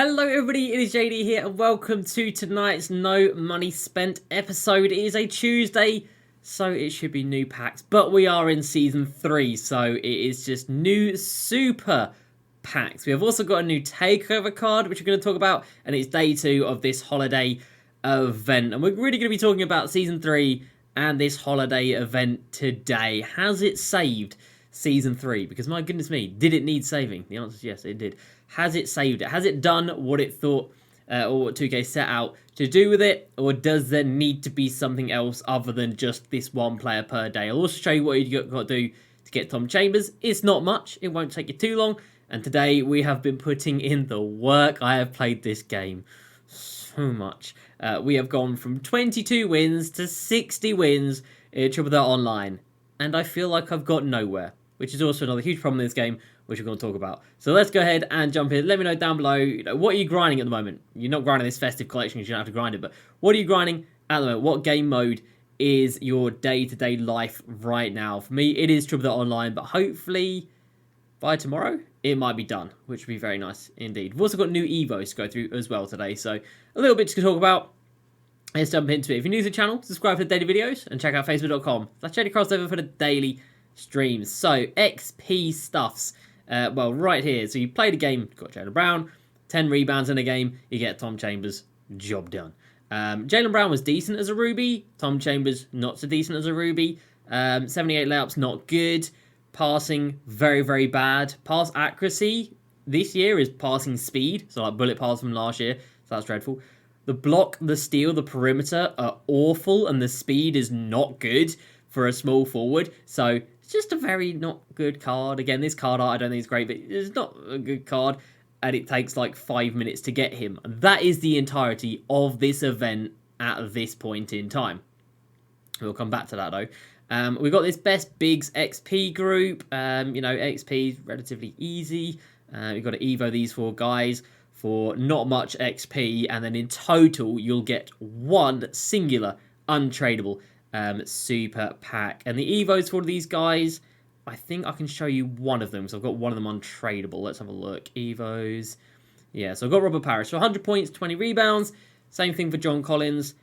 Hello everybody, it is JD here and welcome to tonight's No Money Spent episode. It is a Tuesday, so it should be new packs, but we are in Season 3, so it is just new super packs. We have also got a new takeover card, which we're going to talk about, and it's day 2 of this holiday event. And we're really going to be talking about Season 3 and this holiday event today. Has it saved Season 3? Because my goodness me, did it need saving? The answer is yes, it did. Has it saved it? Has it done what it thought or what 2K set out to do with it? Or does there need to be something else other than just this one player per day? I'll also show you what you've got to do to get Tom Chambers. It's not much. It won't take you too long. And today we have been putting in the work. I have played this game so much. We have gone from 22 wins to 60 wins in Triple Threat Online. And I feel like I've got nowhere, which is also another huge problem in this game, which we're going to talk about. So let's go ahead and jump in. Let me know down below, what are you grinding at the moment? You're not grinding this festive collection because you don't have to grind it, but what are you grinding at the moment? What game mode is your day-to-day life right now? For me, it is Triple Threat Online, but hopefully by tomorrow, it might be done, which would be very nice indeed. We've also got new Evos to go through as well today, so a little bit to talk about. Let's jump into it. If you're new to the channel, subscribe for the daily videos and check out facebook.com/JDCrossover for the daily streams. So, XP stuffs. Well, right here. So you played a game, got Jaylen Brown, 10 rebounds in a game, you get Tom Chambers, job done. Jaylen Brown was decent as a Ruby, Tom Chambers not so decent as a Ruby. 78 layups, not good. Passing, very, very bad. Pass accuracy this year is passing speed, so like bullet pass from last year, so that's dreadful. The block, the steal, the perimeter are awful, and the speed is not good for a small forward, so it's just a very not good card. Again, this card art I don't think is great, but it's not a good card, and it takes like 5 minutes to get him. That is the entirety of this event at this point in time. We'll come back to that though. We've got this Best Bigs XP group. XP is relatively easy. We've got to Evo these 4 guys for not much XP, and then in total you'll get one singular untradeable super pack. And the Evos for these guys, I think I can show you one of them, so I've got one of them untradeable. Let's have a look. Evos. Yeah, so I've got Robert Parrish. So 100 points, 20 rebounds. Same thing for John Collins.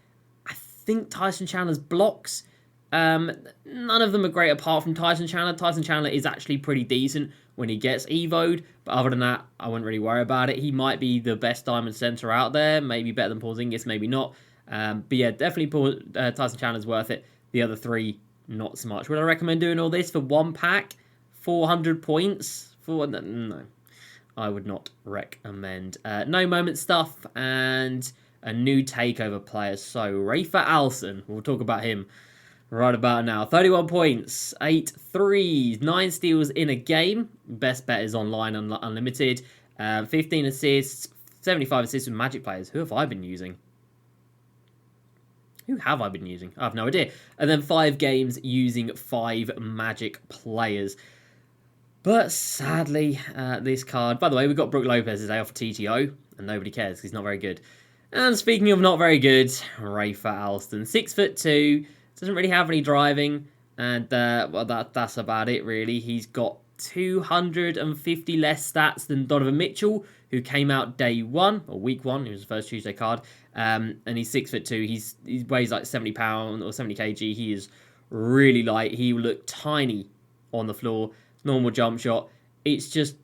I think Tyson Chandler's blocks. None of them are great apart from Tyson Chandler. Tyson Chandler is actually pretty decent when he gets Evo'd, but other than that, I wouldn't really worry about it. He might be the best diamond center out there, maybe better than Porzingis, maybe not. But yeah, definitely Tyson Chandler's worth it. The other 3, not so much. Would I recommend doing all this for one pack? 400 points? No, I would not recommend. No moment stuff and a new takeover player. So, Rafer Alston, we'll talk about him right about now. 31 points, 8 threes, 9 steals in a game. Best bet is online unlimited. 15 assists, 75 assists with Magic players. Who have I been using? Who have I been using? I have no idea. And then 5 games using 5 Magic players. But sadly, this card... By the way, we've got Brook Lopez today off TTO, and nobody cares because he's not very good. And speaking of not very good, Rafer Alston. 6'2", doesn't really have any driving, and well, that's about it, really. He's got 250 less stats than Donovan Mitchell, who came out day 1, or week 1. He was the first Tuesday card. And he's 6'2". He weighs like 70 pounds or 70 kg. He is really light. He will look tiny on the floor. Normal jump shot. It's just,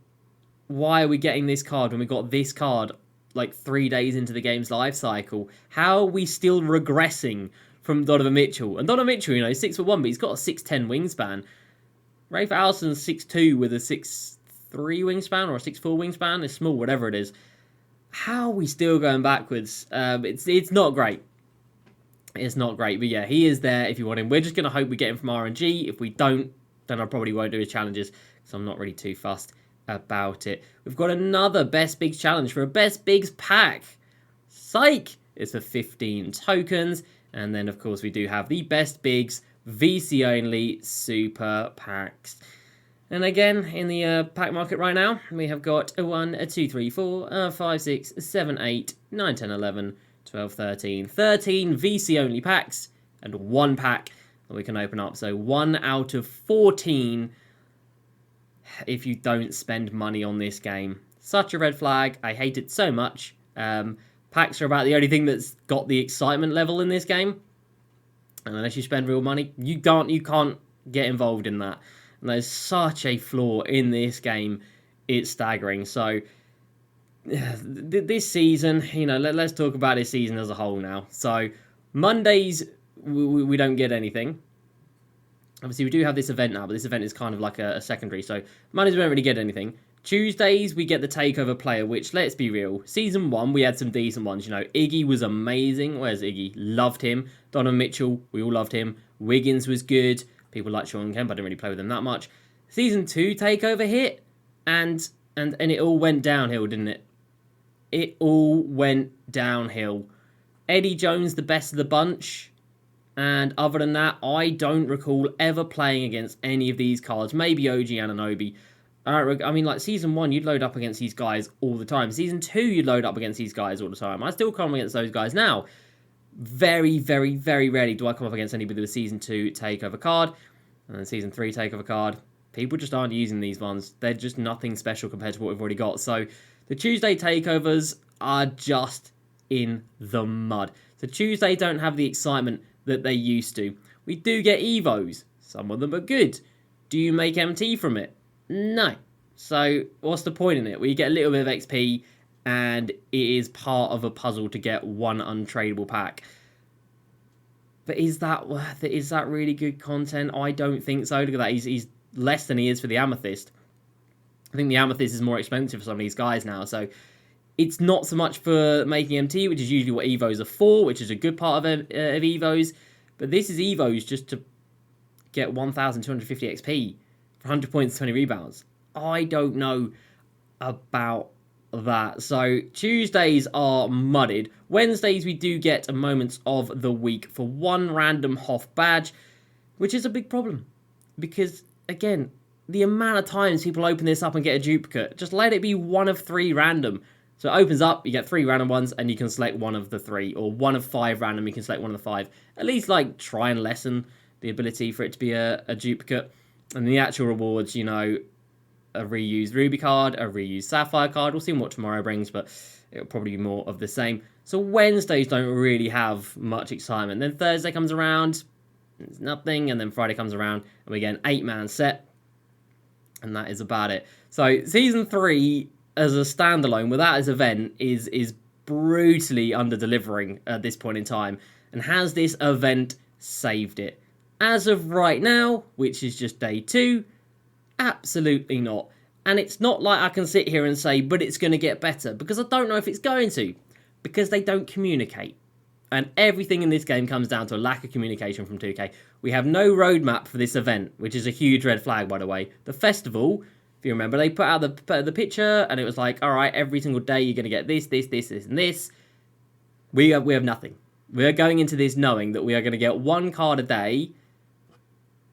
why are we getting this card when we got this card like 3 days into the game's life cycle? How are we still regressing from Donovan Mitchell? And Donovan Mitchell, he's 6'1", but he's got a 6'10" wingspan. Rafer Alston's 6'2" with a 6'3" wingspan or a 6'4" wingspan. It's small, whatever it is. How are we still going backwards? It's not great. It's not great, but yeah, he is there if you want him. We're just going to hope we get him from RNG. If we don't, then I probably won't do his challenges because I'm not really too fussed about it. We've got another Best Bigs challenge for a Best Bigs pack. Psych! It's for 15 tokens. And then, of course, we do have the Best Bigs VC only super packs. And again, in the pack market right now, we have got a 1, a 2, 3, 4, 5, 6, 7, 8, 9, 10, 11, 12, 13. 13 VC only packs and 1 pack that we can open up. So 1 out of 14 if you don't spend money on this game. Such a red flag. I hate it so much. Packs are about the only thing that's got the excitement level in this game. And unless you spend real money, you can't get involved in that. And there's such a flaw in this game. It's staggering. So this season, let's talk about this season as a whole now. So Mondays, we don't get anything. Obviously, we do have this event now, but this event is kind of like a secondary. So Mondays, we don't really get anything. Tuesdays, we get the takeover player, which, let's be real, Season 1, we had some decent ones. Iggy was amazing. Where's Iggy? Loved him. Donovan Mitchell, we all loved him. Wiggins was good. People like Sean Kemp, I didn't really play with them that much. Season 2 takeover hit, and it all went downhill, didn't it? It all went downhill. Eddie Jones, the best of the bunch. And other than that, I don't recall ever playing against any of these cards. Maybe OG Anunoby. I mean, like, Season 1, you'd load up against these guys all the time. Season 2, you'd load up against these guys all the time. I still come against those guys now. Very, very, very rarely do I come up against anybody with a Season 2 takeover card. And then Season 3 takeover card. People just aren't using these ones. They're just nothing special compared to what we've already got. So, the Tuesday takeovers are just in the mud. So, Tuesday don't have the excitement that they used to. We do get Evos. Some of them are good. Do you make MT from it? No. So, what's the point in it? We get a little bit of XP, and it is part of a puzzle to get one untradeable pack. But is that worth it? Is that really good content? I don't think so. Look at that. He's less than he is for the Amethyst. I think the Amethyst is more expensive for some of these guys now. So, it's not so much for making MT, which is usually what Evos are for, which is a good part of Evos. But this is Evos just to get 1,250 XP. 100 points, 20 rebounds. I don't know about that. So Tuesdays are mudded. Wednesdays we do get moments of the week for one random Hoff badge, which is a big problem. Because, again, the amount of times people open this up and get a duplicate, just let it be one of 3 random. So it opens up, you get 3 random ones, and you can select one of the 3. Or one of 5 random, you can select one of the 5. At least, try and lessen the ability for it to be a duplicate. And the actual rewards, a reused Ruby card, a reused Sapphire card. We'll see what tomorrow brings, but it'll probably be more of the same. So Wednesdays don't really have much excitement. Then Thursday comes around, it's nothing. And then Friday comes around, and we get an 8-man set. And that is about it. So Season 3, as a standalone, without this event, is brutally under-delivering at this point in time. And has this event saved it? As of right now, which is just day 2, absolutely not. And it's not like I can sit here and say, but it's going to get better, because I don't know if it's going to, because they don't communicate. And everything in this game comes down to a lack of communication from 2K. We have no roadmap for this event, which is a huge red flag, by the way. The festival, if you remember, they put out the picture, and it was like, all right, every single day you're going to get this, and this. We have nothing. We are going into this knowing that we are going to get 1 card a day,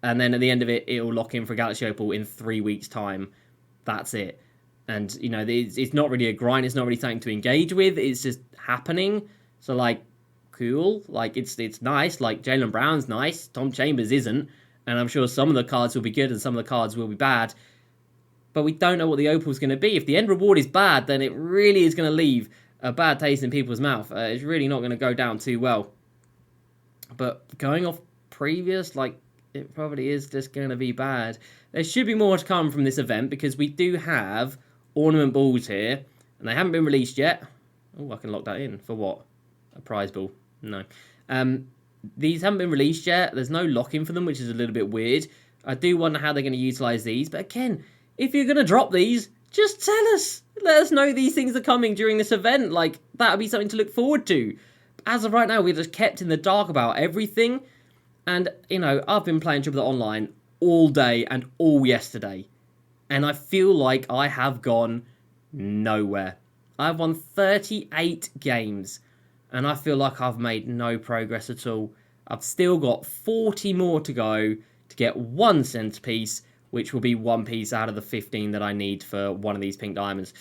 and then at the end of it, it'll lock in for Galaxy Opal in 3 weeks' time. That's it. And, it's not really a grind. It's not really something to engage with. It's just happening. So, cool. It's nice. Jaylen Brown's nice. Tom Chambers isn't. And I'm sure some of the cards will be good and some of the cards will be bad. But we don't know what the Opal's going to be. If the end reward is bad, then it really is going to leave a bad taste in people's mouth. It's really not going to go down too well. But going off previous, it probably is just going to be bad. There should be more to come from this event, because we do have ornament balls here, and they haven't been released yet. Oh, I can lock that in. For what? A prize ball. No. These haven't been released yet. There's no lock-in for them, which is a little bit weird. I do wonder how they're going to utilise these. But again, if you're going to drop these, just tell us. Let us know these things are coming during this event. That would be something to look forward to. As of right now, we're just kept in the dark about everything. And, I've been playing Triple Online all day and all yesterday. And I feel like I have gone nowhere. I've won 38 games. And I feel like I've made no progress at all. I've still got 40 more to go to get 1 centerpiece, which will be 1 piece out of the 15 that I need for one of these pink diamonds.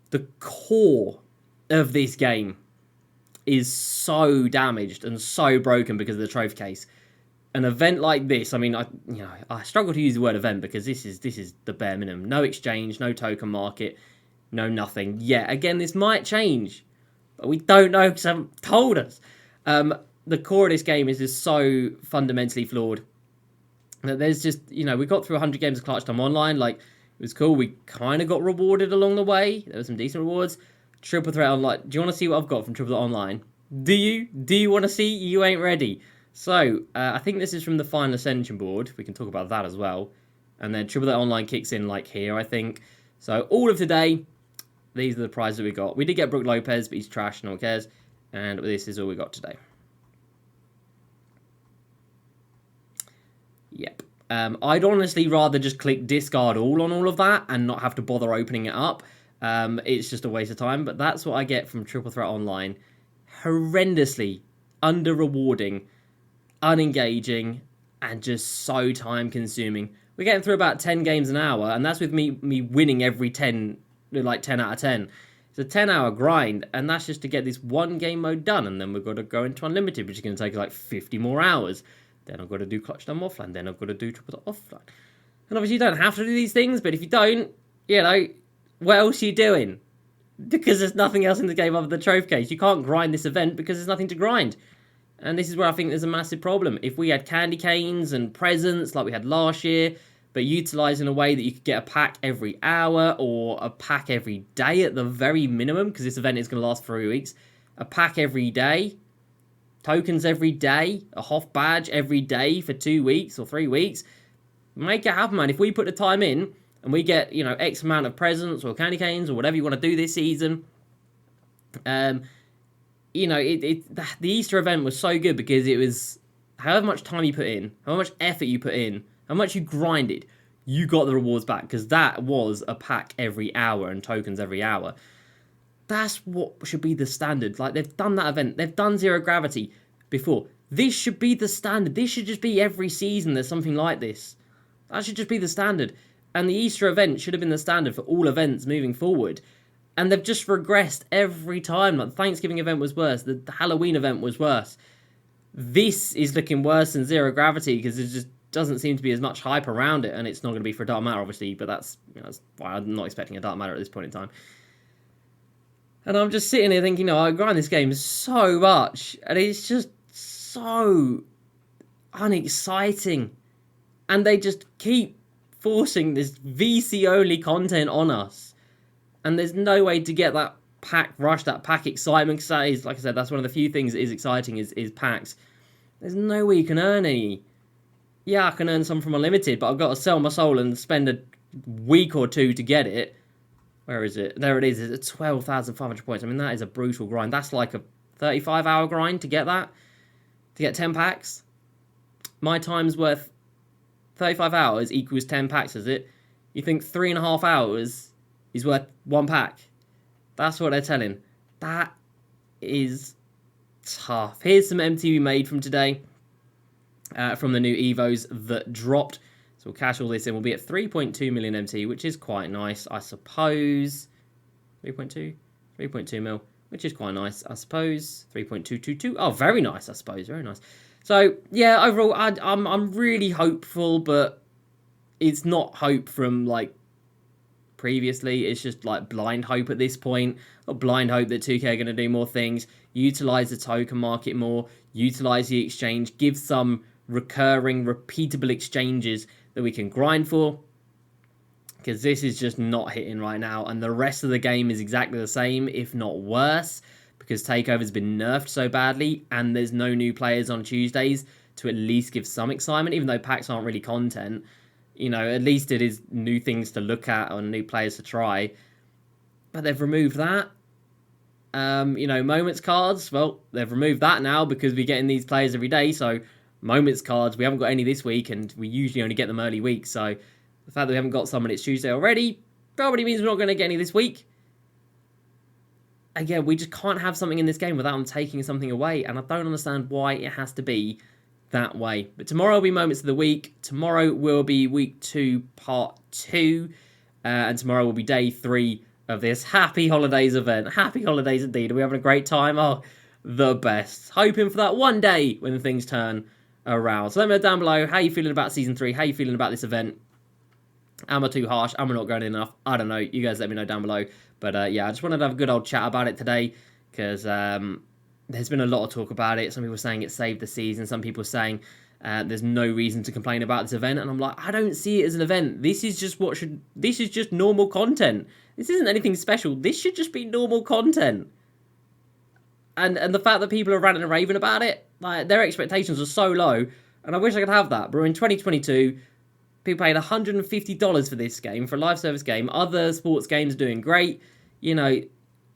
The core of this game is so damaged and so broken because of the trophy case. An event like this, I struggle to use the word event, because this is the bare minimum. No exchange, no token market. no nothing. Yeah, again, this might change, but we don't know because they haven't told us. The core of this game is just so fundamentally flawed that there's just, we got through 100 games of Clutch Time Online. Like, it was cool. We kind of got rewarded along the way. There were some decent rewards. Triple Threat Online. Do you want to see what I've got from Triple Threat Online? Do you? Do you want to see? You ain't ready. So, I think this is from the Final Ascension board. We can talk about that as well. And then Triple Threat Online kicks in like here, I think. So, all of today, these are the prizes that we got. We did get Brook Lopez, but he's trash, no one cares. And this is all we got today. Yep. I'd honestly rather just click discard all on all of that and not have to bother opening it up. It's just a waste of time, but that's what I get from Triple Threat Online. Horrendously under-rewarding, unengaging, and just so time-consuming. We're getting through about 10 games an hour, and that's with me winning every 10, like 10 out of 10. It's a 10-hour grind, and that's just to get this one game mode done, and then we've got to go into Unlimited, which is going to take like 50 more hours. Then I've got to do Clutch Time Offline. Then I've got to do Triple Threat Offline. And obviously you don't have to do these things, but if you don't, what else are you doing? Because there's nothing else in the game other than Trophy Case. You can't grind this event because there's nothing to grind. And this is where I think there's a massive problem. If we had candy canes and presents like we had last year, but utilised in a way that you could get a pack every hour or a pack every day at the very minimum, because this event is going to last for 3 weeks, a pack every day, tokens every day, a Hoff badge every day for 2 weeks or 3 weeks. Make it happen, man. If we put the time in and we get, X amount of presents or candy canes or whatever you want to do this season, the Easter event was so good because it was however much time you put in, how much effort you put in, how much you grinded, you got the rewards back because that was a pack every hour and tokens every hour. That's what should be the standard. Like, they've done that event. They've done Zero Gravity before. This should be the standard. This should just be every season there's something like this. That should just be the standard. And the Easter event should have been the standard for all events moving forward. And they've just regressed every time. Like, the Thanksgiving event was worse. The Halloween event was worse. This is looking worse than Zero Gravity because it just doesn't seem to be as much hype around it. And it's not going to be for Dark Matter, obviously. But that's why I'm not expecting a Dark Matter at this point in time. And I'm just sitting here thinking, I grind this game so much. And it's just so unexciting. And they just keep forcing this VC-only content on us. And there's no way to get that pack rush, that pack excitement. Because that is, like I said, that's one of the few things that is exciting is packs. There's no way you can earn any. Yeah, I can earn some from Unlimited, but I've got to sell my soul and spend a week or two to get it. Where is it? There it is. It's 12,500 points. I mean, that is a brutal grind. That's like a 35-hour grind to get that. To get 10 packs. My time's worth 35 hours equals 10 packs, is it? You think 3.5 hours is worth 1 pack? That's what they're telling. That is tough. Here's some MT we made from today. From the new Evos that dropped. So we'll cash all this in. We'll be at 3.2 million MT, which is quite nice, I suppose. 3.2? 3.2 mil, which is quite nice, I suppose. 3.222. Oh, very nice, I suppose. Very nice. So, yeah, overall, I'm really hopeful, but it's not hope from, like, previously. It's just, like, blind hope at this point. Or blind hope that 2K are going to do more things. Utilise the token market more. Utilise the exchange. Give some recurring, repeatable exchanges that we can grind for, because this is just not hitting right now, and the rest of the game is exactly the same, if not worse, because Takeover's been nerfed so badly, and there's no new players on Tuesdays to at least give some excitement, even though packs aren't really content. At least it is new things to look at and new players to try, but they've removed that. Moments cards, well, they've removed that now because we're getting these players every day, so Moments cards, we haven't got any this week, and we usually only get them early week, so the fact that we haven't got some and it's Tuesday already probably means we're not going to get any this week. Again, we just can't have something in this game without them taking something away, and I don't understand why it has to be that way. But tomorrow will be Moments of the Week. Tomorrow will be Week 2, Part 2, and tomorrow will be Day 3 of this Happy Holidays event. Happy Holidays indeed. Are we having a great time? Oh, the best. Hoping for that one day when things turn around. So let me know down below how you feeling about Season 3, how you feeling about this event. Am I too harsh? Am I not going enough? I don't know. You guys let me know down below. But yeah, I just wanted to have a good old chat about it today because there's been a lot of talk about it. Some people saying it saved the season. Some people saying there's no reason to complain about this event. And I'm like, I don't see it as an event. This is just this is just normal content. This isn't anything special. This should just be normal content. And the fact that people are ranting and raving about it, like their expectations are so low. And I wish I could have that. But we're in 2022. People paid $150 for this game, for a live service game. Other sports games are doing great. You know,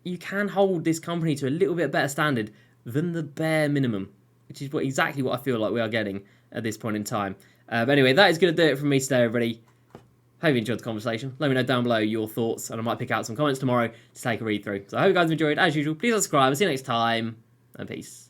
you can hold this company to a little bit better standard than the bare minimum, which is exactly what I feel like we are getting at this point in time. But anyway, that is going to do it from me today, everybody. Hope you enjoyed the conversation. Let me know down below your thoughts, and I might pick out some comments tomorrow to take a read through. So I hope you guys have enjoyed. As usual, please subscribe. I'll see you next time, and peace.